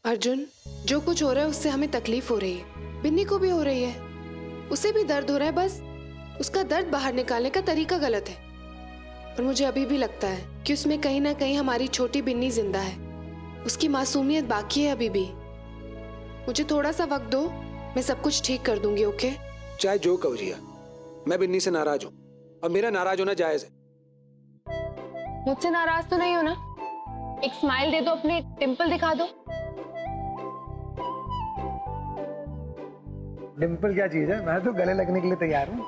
अर्जुन, जो कुछ हो रहा है उससे हमें तकलीफ हो रही है, बिन्नी को भी हो रही है, उसे भी दर्द हो रहा है, बस उसका दर्द बाहर निकालने का तरीका गलत है। और मुझे अभी भी लगता है कि उसमें कहीं ना कहीं हमारी छोटी बिन्नी जिंदा है, उसकी मासूमियत बाकी है अभी भी। मुझे थोड़ा सा वक्त दो, मैं सब कुछ ठीक कर दूंगी। ओके? चाहे जो कहो जिया, मैं बिन्नी से नाराज हूँ और मेरा नाराज होना जायज है। मुझसे नाराज तो नहीं हो ना? एक स्माइल दे दो, अपने डिंपल दिखा दो। डिंपल क्या चीज है? मैं तो गले लगने के लिए तैयार हूँ।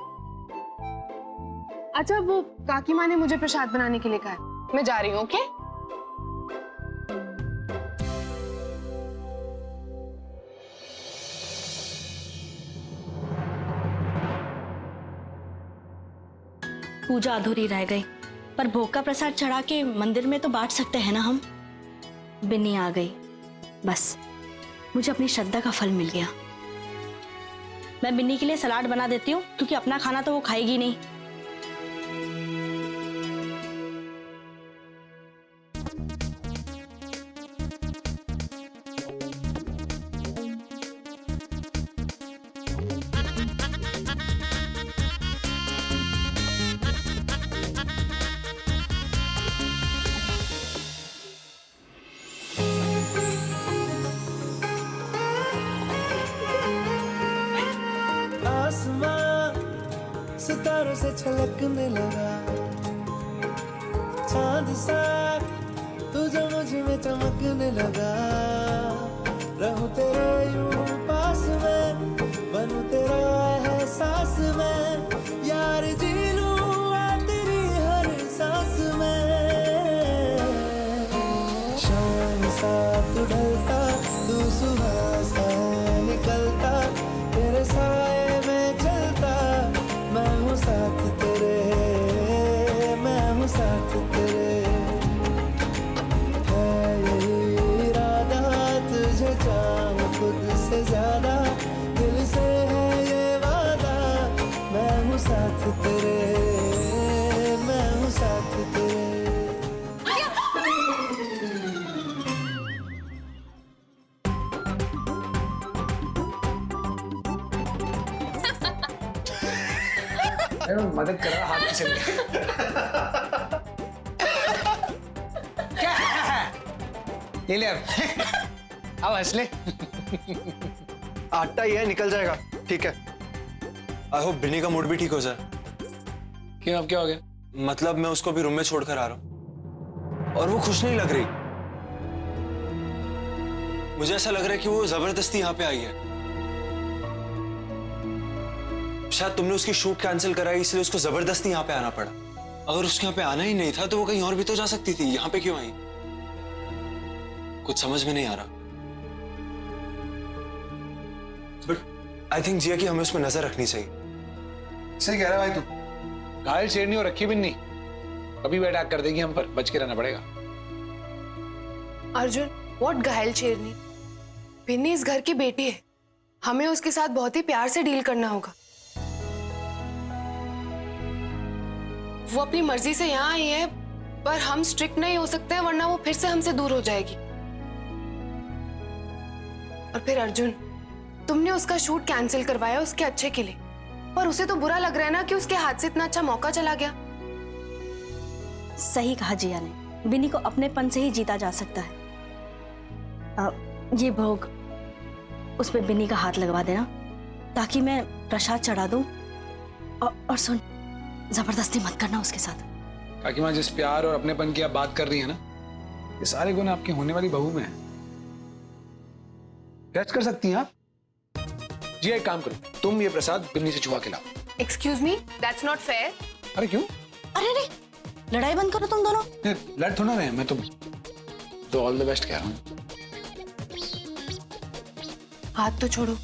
अच्छा, वो काकी माँ ने मुझे प्रसाद बनाने के लिए कहा है, मैं जा रही हूँ। ओके? पूजा अधूरी रह गई, पर भोग का प्रसाद चढ़ा के मंदिर में तो बांट सकते हैं ना हम। बिन्नी आ गई, बस मुझे अपनी श्रद्धा का फल मिल गया। मैं बिन्नी के लिए सलाद बना देती हूँ, क्योंकि अपना खाना तो वो खाएगी नहीं। सितारों से छलकने लगा, चांद सा तू जो मुझ में चमकने लगा। रहूं तेरे यूं पास में, बनूं तेरा एहसास में, यार जी लूं तेरी हर सांस में। शाम सा तू ढलता, तू सुबह सा निकलता, तेरे साए में चलता, मैं हूँ साथ तेरे, मैं हूँ साथ तेरे। है यही इरादा, तुझे चाहूं खुद से ज्यादा, दिल से है ये वादा, मैं हूँ साथ तेरे, मैं हूँ साथ तेरे। मदद कर रहा, हाथ से क्या है? ले ले अब। अब हंस ले। आटा ही है, निकल जाएगा। ठीक है। आई होप बिन्नी का मूड भी ठीक हो जाए। क्यों, अब क्या हो गया? मतलब मैं उसको भी रूम में छोड़कर आ रहा हूँ और वो खुश नहीं लग रही। मुझे ऐसा लग रहा है कि वो जबरदस्ती यहाँ पे आई है। शायद तुमने उसकी शूट कैंसिल कराई, इसलिए उसको जबरदस्ती यहाँ पे आना पड़ा। अगर उसके यहाँ पे आना ही नहीं था तो वो कहीं और भी तो जा सकती थी, यहाँ पे क्यों आई? कुछ समझ में नहीं आ रहा। बट आई थिंक जिया कि हमें उसमें नजर रखनी चाहिए। सही कह रहा है भाई तू। घायल शेरनी और रखी बिन्नी कभी भी अटैक कर देगी हम पर, बच के रहना पड़ेगा। अर्जुन, व्हाट घायल शेरनी? बिन्नी इस घर की बेटी है, हमें उसके साथ बहुत ही प्यार से डील करना होगा। वो अपनी मर्जी से यहाँ आई है, पर हम स्ट्रिक्ट नहीं हो सकते हैं, वरना वो फिर से हमसे दूर हो जाएगी। और फिर अर्जुन, तुमने उसका शूट कैंसिल करवाया उसके अच्छे के लिए, पर उसे तो बुरा लग रहा है ना कि उसके हाथ से इतना अच्छा मौका चला गया। सही कहा जिया ने, बिन्नी को अपनेपन से ही जीता जा सकता है। ये भोग उसमें बिन्नी का हाथ लगवा देना, ताकि मैं प्रसाद चढ़ा दूं। और सुन, जबरदस्ती मत करना उसके साथ। काकी माँ, जिस प्यार और अपनेपन की आप बात कर रही है ना, ये सारे गुण आपकी होने वाली बहू में है। जज कर सकती हैं आप। जी एक काम करो, तुम ये प्रसाद बिन्नी से छुआ के लाओ। Excuse me, that's not fair. अरे क्यों? अरे रे, लड़ाई बंद करो तुम दोनों। लड़ थोड़ा रहे हैं, मैं तो ऑल द बेस्ट कह रहा हूँ। हाथ तो छोड़ो।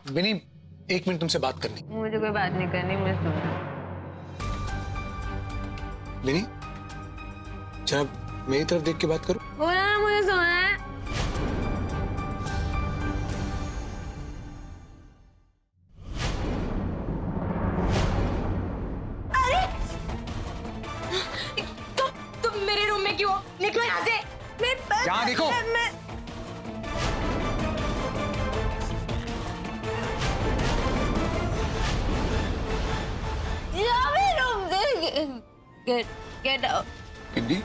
बिन्नी, 1 मिनट तुमसे बात करनी। मुझे कोई बात नहीं करनी, मैं सोना। बिन्नी, जरा मेरी तरफ देख के बात करो। बोला ना मुझे सोना है। Get out. बिन्नी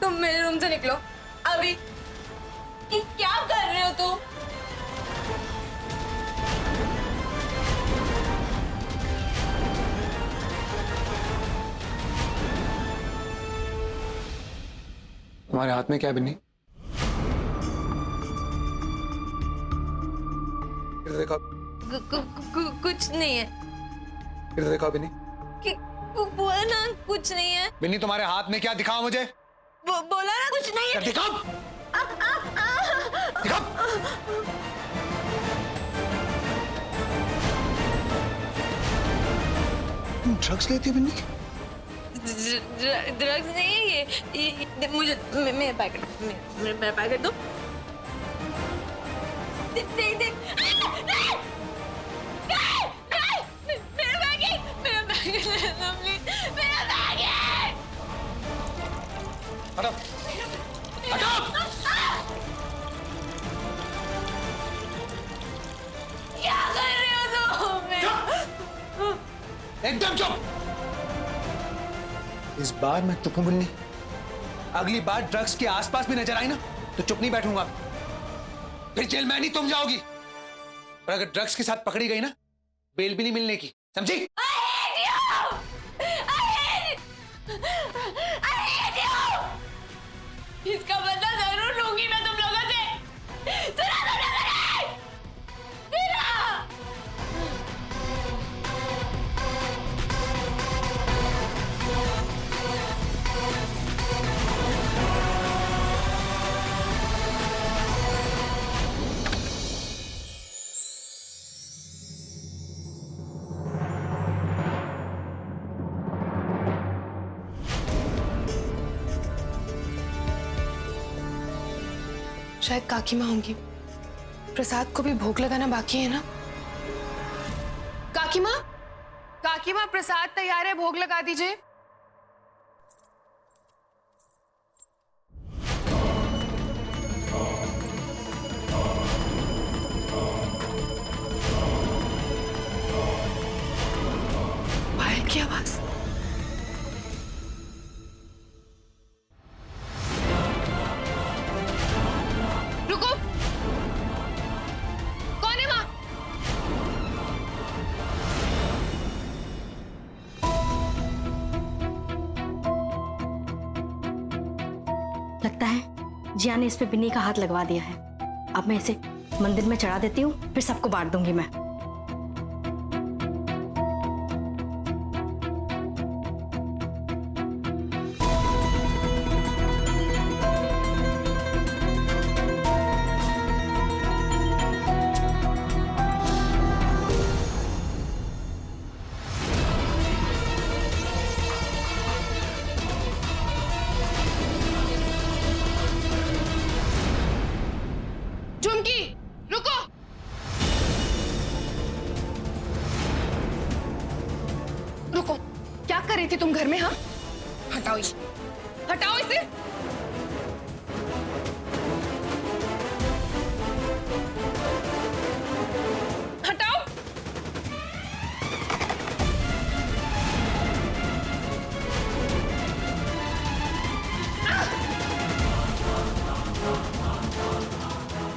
तुम मेरे रूम से निकलो अभी। ये क्या कर रहे हो तुम? तुम्हारे हाथ में क्या है बिन्नी? इधर देखो, कुछ नहीं है। इधर देखो बिन्नी। बोला ना कुछ नहीं है। बिन्नी तुम्हारे हाथ में क्या, दिखाओ मुझे। बोला ना कुछ नहीं है। दिखाओ, दिखाओ। तुम ड्रग्स लेती हो बिन्नी? ड्रग्स नहीं है ये मुझे मेरा पैकेट दो। देख देख मेरा पैकेट ले लो प्लीज। मेरा पैकेट हटो, हटो। क्या कर रहे हो तुम? एकदम चुप। इस बार मैं चुप हूं बिन्नी। अगली बार ड्रग्स के आसपास भी नजर आई ना तो चुप नहीं बैठूंगा। फिर जेल में नहीं तुम जाओगी। और अगर ड्रग्स के साथ पकड़ी गई ना, बेल भी नहीं मिलने की, समझी? इसका बदला जरूर लूंगी मैं तुम लोगों से। सुना तुमने मेरे? सुना। शायद काकी माँ होंगी। प्रसाद को भी भोग लगाना बाकी है ना। काकी माँ, काकी माँ, प्रसाद तैयार है, भोग लगा दीजिए। पायल की आवाज। रुको, कौन है माँ? लगता है जिया ने इस पे बिन्नी का हाथ लगवा दिया है। अब मैं इसे मंदिर में चढ़ा देती हूँ, फिर सबको बांट दूंगी मैं। झुमकी, रुको। रुको, क्या कर रही थी तुम घर में? हाँ, हटाओ इसे, हटाओ इसे। हटाओ।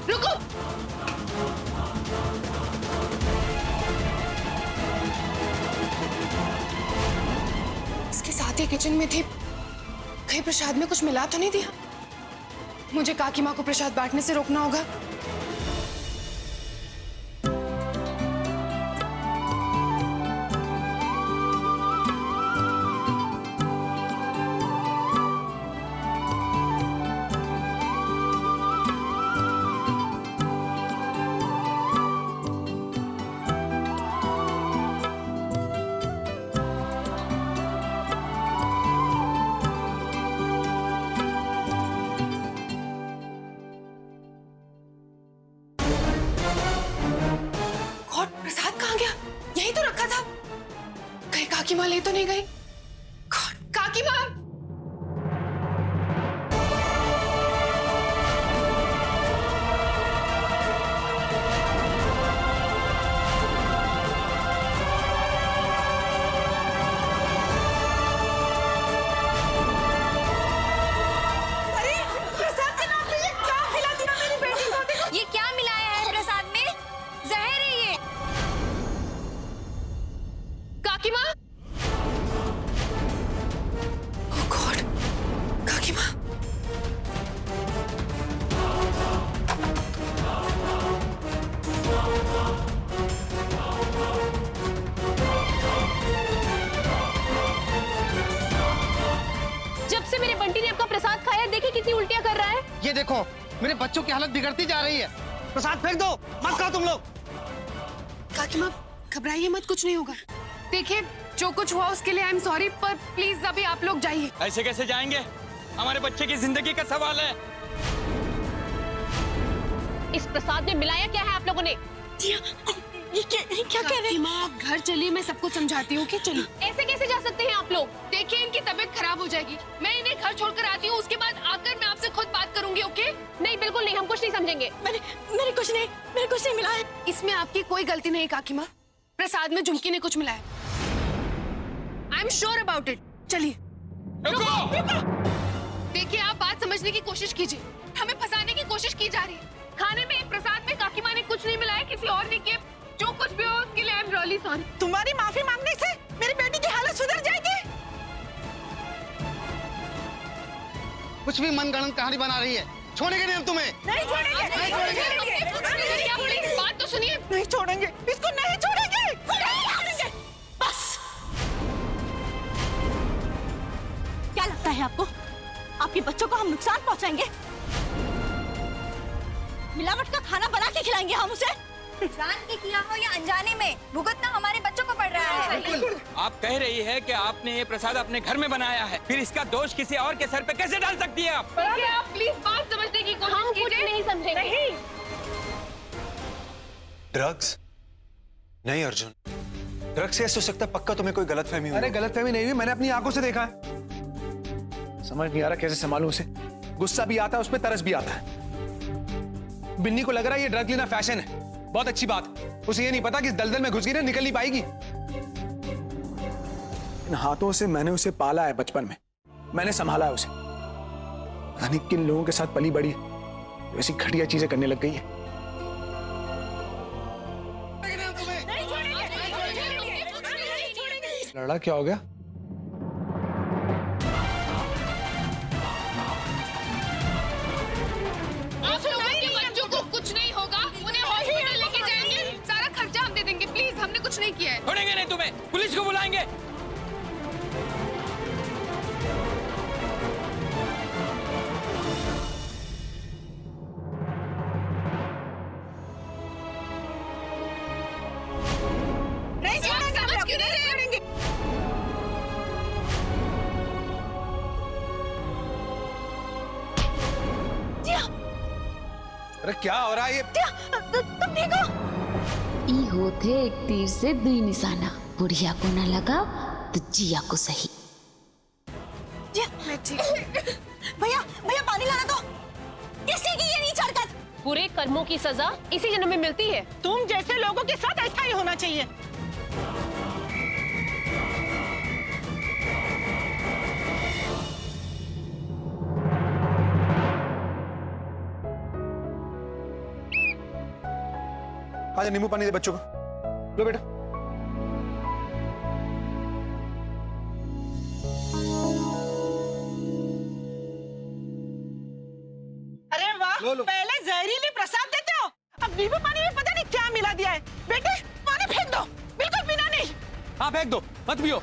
रुको। इसके साथ ही किचन में थी, कहीं प्रसाद में कुछ मिला तो नहीं दिया? मुझे काकी माँ को प्रसाद बांटने से रोकना होगा। और प्रसाद कहाँ गया? यहीं तो रखा था। कहीं काकी माँ ले तो नहीं गई? काकी माँ! प्रसाद खाया, देखिए कितनी उल्टियां कर रहा है। ये देखो मेरे बच्चों की हालत बिगड़ती जा रही है। प्रसाद फेंक दो, मत खाओ तुम लोग। काकी माँ घबराइए मत, कुछ नहीं होगा। देखिए जो कुछ हुआ उसके लिए आई एम सॉरी, पर प्लीज अभी आप लोग जाइए। ऐसे कैसे जाएंगे? हमारे बच्चे की जिंदगी का सवाल है। इस प्रसाद में मिलाया क्या है आप लोगों ने? ये क्या कह रहे काकी माँ आप घर चलिए, मैं सबको समझाती हूँ कि चलिए। ऐसे कैसे जा सकते हैं आप लोग? देखिए इनकी तबीयत खराब हो जाएगी, मैं इन्हें घर छोड़कर आती हूँ, उसके बाद आकर मैं आपसे खुद बात करूंगी। ओके? नहीं बिल्कुल नहीं, हम कुछ नहीं समझेंगे। मेरे कुछ नहीं मिला है। इसमें आपकी कोई गलती नहीं काकी माँ, प्रसाद में झुमकी ने कुछ मिलाया। I am sure about it. चलिए। देखिए आप बात समझने की कोशिश कीजिए, हमें फंसाने की कोशिश की जा रही है। खाने में प्रसाद में काकी माँ ने कुछ नहीं मिलाया, किसी और ने किया। जो कुछ भी हो उसके लिए आई एम रियली सॉरी। तुम्हारी माफी मांगने से मेरी बेटी की हालत सुधर जाएगी। कुछ भी मनगढ़ंत कहानी बना रही है, छोड़ेंगे नहीं हम तुम्हें। नहीं छोड़ेंगे, क्या बोली? बात तो सुनिए। नहीं छोड़ेंगे, इसको नहीं छोड़ेंगे, नहीं छोड़ेंगे। बस। क्या लगता है आपको आपके बच्चों को हम नुकसान पहुंचाएंगे? मिलावट का खाना बना के खिलाएंगे हम उसे? जान के किया हो या अनजाने में, भुगतना हमारे बच्चों को पड़ रहा है। आप कह रही है कि आपने ये प्रसाद अपने घर में बनाया है, फिर इसका दोष किसी और के सर पे कैसे डाल सकती है आप? देखिए आप प्लीज बात समझने की कोशिश कीजिए। कुछ नहीं समझेंगे। ड्रग्स? नहीं अर्जुन, ड्रग्स से ऐसा हो सकता है, पक्का तुम्हें कोई गलतफहमी हुई। अरे गलतफहमी नहीं हुई, मैंने अपनी आंखों से देखा है। समझ नहीं आ रहा कैसे संभालूं उसे। गुस्सा भी आता है, उस पर तरस भी आता है। बिन्नी को लग रहा है ये ड्रग लेना फैशन है, बहुत अच्छी बात। उसे ये नहीं पता कि इस दलदल में घुस गई ना, निकल नहीं पाएगी। इन हाथों से मैंने उसे पाला है, बचपन में मैंने संभाला है उसे। पता नहीं किन लोगों के साथ पली बड़ी वैसी घटिया चीजें करने लग गई है। लड़ा क्या हो गया? आप लोगों के बच्चों को कुछ नहीं होगा, उन्हें हॉस्पिटल लेके जाएंगे, सारा खर्चा हम दे देंगे। प्लीज, हमने कुछ नहीं किया है। छोड़ेंगे नहीं तुम्हें, पुलिस को बुलाएंगे। नहीं छोड़ेंगे, समझ क्यों नहीं रहे? अरे क्या हो रहा है ये? तुम ठीक हो? ई होते एक तीर से दुई निशाना, बुढ़िया को न लगा तो जिया को सही। मैं ठीक हूँ। भैया पानी लाना दो। किसकी की ये नीच हरकत? बुरे कर्मों की सजा इसी जन्म में मिलती है। तुम जैसे लोगों के साथ ऐसा ही होना चाहिए। आजा नींबू पानी दे बच्चों को। लो बेटा। अरे वाह, लो। पहले जहरीली प्रसाद देते हो, अब नींबू पानी में पता नहीं क्या मिला दिया है। बेटे पानी फेंक दो, बिल्कुल पीना नहीं। हाँ फेंक दो, मत पियो।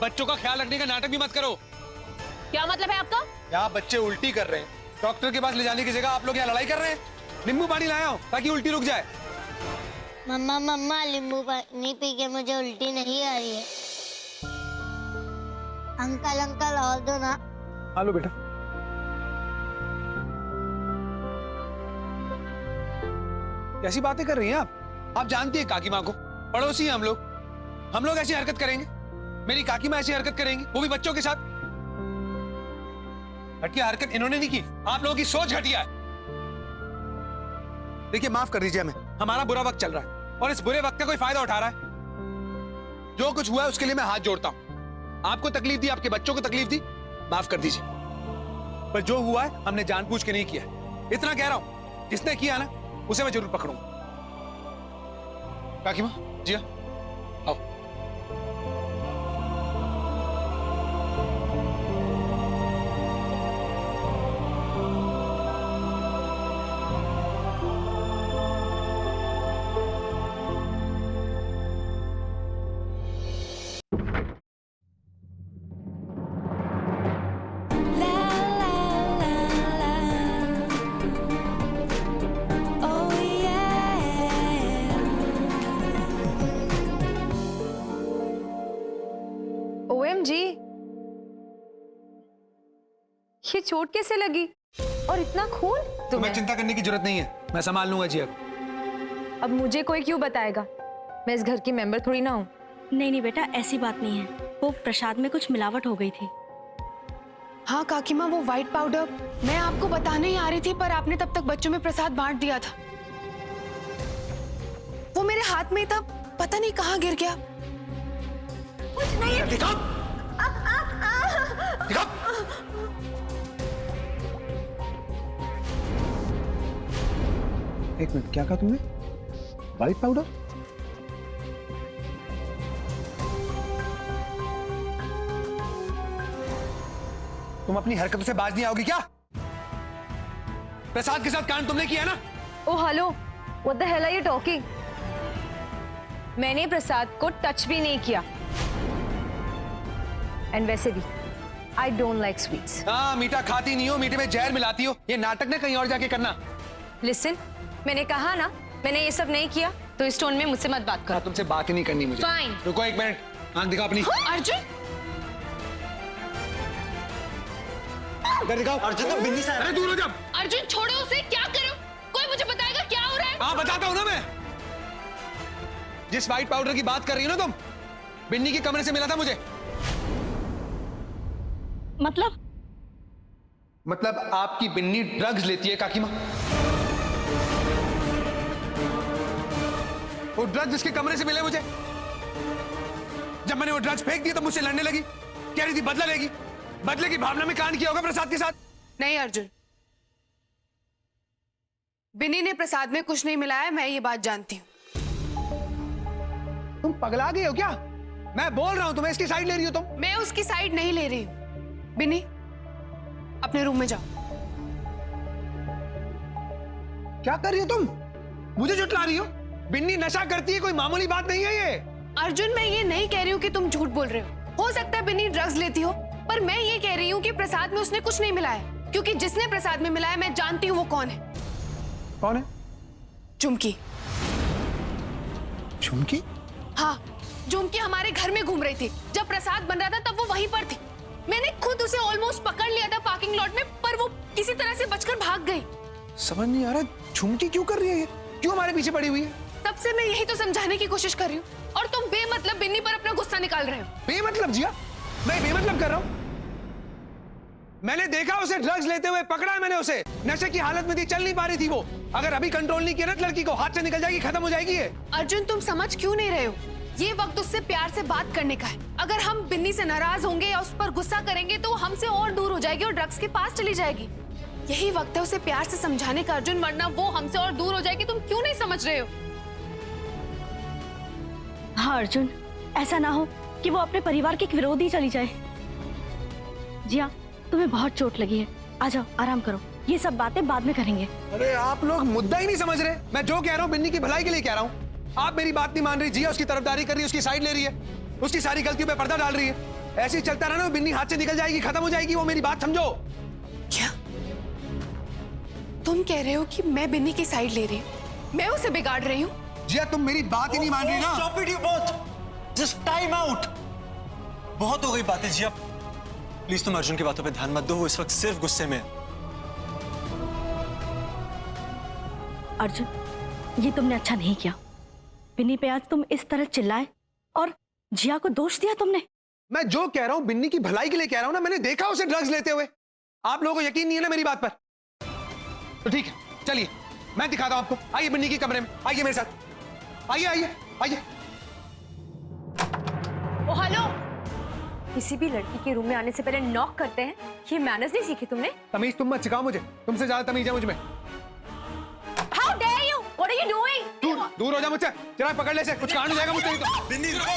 बच्चों का ख्याल रखने का नाटक भी मत करो। क्या मतलब है आपका? यहाँ बच्चे उल्टी कर रहे हैं, डॉक्टर के पास ले जाने की जगह आप लोग यहाँ लड़ाई कर रहे हैं। नींबू पानी लाया हूँ ताकि उल्टी रुक जाए। मम्मा नींबू पानी पी के मुझे उल्टी नहीं आ रही है। अंकल और दो ना। हाँ लो बेटा। कैसी बातें कर रही हैं आप जानती हैं काकी माँ को, पड़ोसी हैं हम लोग ऐसी हरकत करेंगे? मेरी काकी माँ ऐसी हरकत करेंगी, वो भी बच्चों के साथ? घटिया हरकत इन्होंने नहीं की, आप लोगों की सोच घटिया है। देखिए माफ कर दीजिए हमें, हमारा बुरा वक्त चल रहा है और इस बुरे वक्त का कोई फायदा उठा रहा है। जो कुछ हुआ है उसके लिए मैं हाथ जोड़ता हूं। आपको तकलीफ दी, आपके बच्चों को तकलीफ दी, माफ कर दीजिए। पर जो हुआ है हमने जानबूझ के नहीं किया। इतना कह रहा हूं, जिसने किया ना उसे मैं जरूर पकड़ूंगा। काकी माँ जी आओ। La ये चोट कैसे लगी और इतना खून? तुम्हें चिंता करने की जरूरत नहीं है, मैं संभाल लूंगा जिया। अब मुझे कोई क्यों बताएगा? मैं इस घर की मेंबर थोड़ी ना हूँ। नहीं नहीं बेटा, ऐसी बात नहीं है। वो प्रसाद में कुछ मिलावट हो गई थी। हाँ काकीमा, वो व्हाइट पाउडर मैं आपको बताने ही आ रही थी, पर आपने तब तक बच्चों में प्रसाद बांट दिया था। वो मेरे हाथ में ही था, पता नहीं कहाँ गिर गया। कुछ नहीं। दिखाओ। दिखाओ। एक मिनट, क्या कहा तुमने? White powder? तुम अपनी हरकतों से बाज नहीं आओगी क्या? प्रसाद के साथ कांड तुमने किया ना? Oh hello, what the hell are you talking? मैंने प्रसाद को टच भी नहीं किया। एंड वैसे भी आई डोंट लाइक स्वीट्स। हाँ, मीठा खाती नहीं हो, मीठे में जहर मिलाती हो। ये नाटक ना कहीं और जाके करना। लिसन, मैंने कहा ना मैंने ये सब नहीं किया, तो इस टोन में मुझसे मत बात करो। तुमसे बात ही नहीं करनी मुझे। Fine. रुको एक मिनट, आंख दिखाओ अपनी। अर्जुन, इधर दिखाओ। अर्जुन, तो बिन्नी से अरे दूर हो जा। अर्जुन छोड़ो उसे, क्या करूं? कोई मुझे बताएगा क्या हो रहा है? हाँ बताता हूँ ना मैं। जिस व्हाइट पाउडर की बात कर रही हो ना तुम, बिन्नी के कमरे से मिला था मुझे। मतलब आपकी बिन्नी ड्रग्स लेती है काकी माँ। वो ड्रग्स जिसके कमरे से मिले मुझे, जब मैंने वो ड्रग्स फेंक दिए तो मुझसे लड़ने लगी, कह रही थी बदला लेगी। बदले की भावना में कांड किया होगा प्रसाद के साथ। नहीं अर्जुन, बिन्नी ने प्रसाद में कुछ नहीं मिलाया, मैं ये बात जानती हूँ। तुम पगला गए हो क्या? मैं बोल रहा हूं तुम्हें, इसकी साइड ले रही हो तुम। मैं उसकी साइड नहीं ले रही हूँ। बिन्नी, अपने रूम में जाओ। क्या कर रही हो तुम? मुझे जुटला रही हो? बिन्नी नशा करती है, कोई मामूली बात नहीं है ये। अर्जुन, मैं ये नहीं कह रही हूँ कि तुम झूठ बोल रहे हो सकता है बिन्नी ड्रग्स लेती हो, पर मैं ये कह रही हूँ कि प्रसाद में उसने कुछ नहीं मिलाया, क्योंकि जिसने प्रसाद में मिलाया मैं जानती हूँ वो कौन है। कौन है? चुमकी। चुमकी? हाँ, चुमकी हमारे घर में घूम रही थी। जब प्रसाद बन रहा था तब वो वहीं पर थी। मैंने खुद उसे ऑलमोस्ट पकड़ लिया था पार्किंग लॉट में, पर वो किसी तरह से बचकर भाग गई। समझ नहीं आ रहा, चुमकी क्यों कर रही है ये? क्यों हमारे पीछे पड़ी हुई है? तब से मैं यही तो समझाने की कोशिश कर रही हूँ, और तुम बेमतलब बिन्नी पर अपना गुस्सा निकाल रहे हो। बेमतलब जिया? मैं बेमतलब कर रहा हूँ? मैंने देखा उसे ड्रग्स लेते हुए, पकड़ा है मैंने उसे। नशे की हालत में थी, चल नहीं पा रही थी वो। अगर अभी कंट्रोल नहीं किया ना लड़की को, हाथ से निकल जाएगी, खत्म हो जाएगी ये। अर्जुन, तुम समझ क्यों नहीं रहे हो? ये वक्त उससे प्यार से बात करने का है। अगर हम बिन्नी से नाराज होंगे या उस पर गुस्सा करेंगे तो वो हमसे और दूर हो जाएगी और ड्रग्स के पास चली जाएगी। यही वक्त है उसे प्यार से समझाने का अर्जुन, वरना वो हमसे और दूर हो जाएगी। तुम क्यों नहीं समझ रहे हो? हाँ अर्जुन, ऐसा ना हो कि वो अपने परिवार के विरोधी चली जाए। जिया, तुम्हें बहुत चोट लगी है, आ जाओ आराम करो, ये सब बातें बाद में करेंगे। अरे आप लोग मुद्दा ही नहीं समझ रहे। मैं जो कह रहा हूँ बिन्नी की भलाई के लिए कह रहा हूँ। आप मेरी बात नहीं मान रही। जिया उसकी तरफदारी कर रही है, उसकी साइड ले रही है, उसकी सारी गलतियों पे पर्दा डाल रही है। ऐसे ही चलता रहा ना, बिन्नी हाथ से निकल जाएगी, खत्म हो जाएगी वो। मेरी बात समझो। क्या तुम कह रहे हो कि मैं बिन्नी की साइड ले रही हूँ? मैं उसे बिगाड़ रही हूँ? जिया, तुम मेरी बात ही नहीं मान रही ना। Stop it, you both. Just time out. बहुत हो गई बातें जिया। प्लीज तुम अर्जुन की बातों पे ध्यान मत दो, वो इस वक्त सिर्फ गुस्से में है। अर्जुन, ये तुमने अच्छा नहीं किया। बिन्नी पे आज तुम इस तरह चिल्लाए और जिया को दोष दिया तुमने। मैं जो कह रहा हूँ बिन्नी की भलाई के लिए कह रहा हूँ ना। मैंने देखा उसे ड्रग्स लेते हुए। आप लोगों को यकीन नहीं है ना मेरी बात पर? तो ठीक है, चलिए मैं दिखाता हूँ आपको। आइए बिन्नी के कमरे में, आइए मेरे साथ, आइए आइए आइए। ओ हेलो, किसी भी लड़की के रूम में आने से पहले नॉक करते हैं, ये मैनर्स नहीं सीखी तुमने? तमीज तुम मत सिखाओ मुझे, तुमसे ज्यादा तमीज है मुझ में। How dare you? What are you doing? दूर हो जा मुझसे। जरा पकड़ ले से, कुछ कांड हो जाएगा मुझसे। बिन्नी रुको।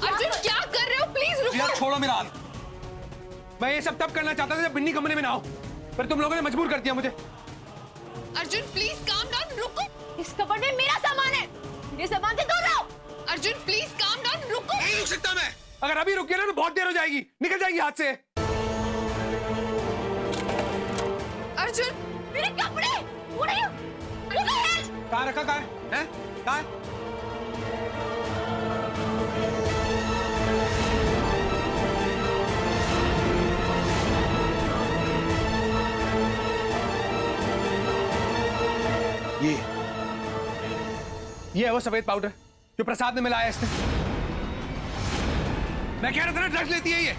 अर्जुन, क्या कर रहे हो? प्लीज रुको। जिया, छोड़ो मेरा हाथ। मैं ये सब तब करना चाहता था जब बिन्नी कमरे में ना हो, पर तुम लोगों ने मजबूर कर दिया मुझे। अर्जुन प्लीज काम डाउन, रुको। इस कपबोर्ड में मेरा सामान है, मेरे सामान से दूर रहो। अर्जुन प्लीज काम डाउन, रुको। नहीं रुक सकता मैं। अगर अभी रुक गया ना तो बहुत देर हो जाएगी, निकल जाएगी हाथ से। अर्जुन, मेरे कपड़े, what are you? कहाँ रखा? कहाँ है? कहाँ है? ये है वो सफेद पाउडर जो प्रसाद ने मिलाया इसने। मैं कह रहा था ना ड्रग्स लेती है ये।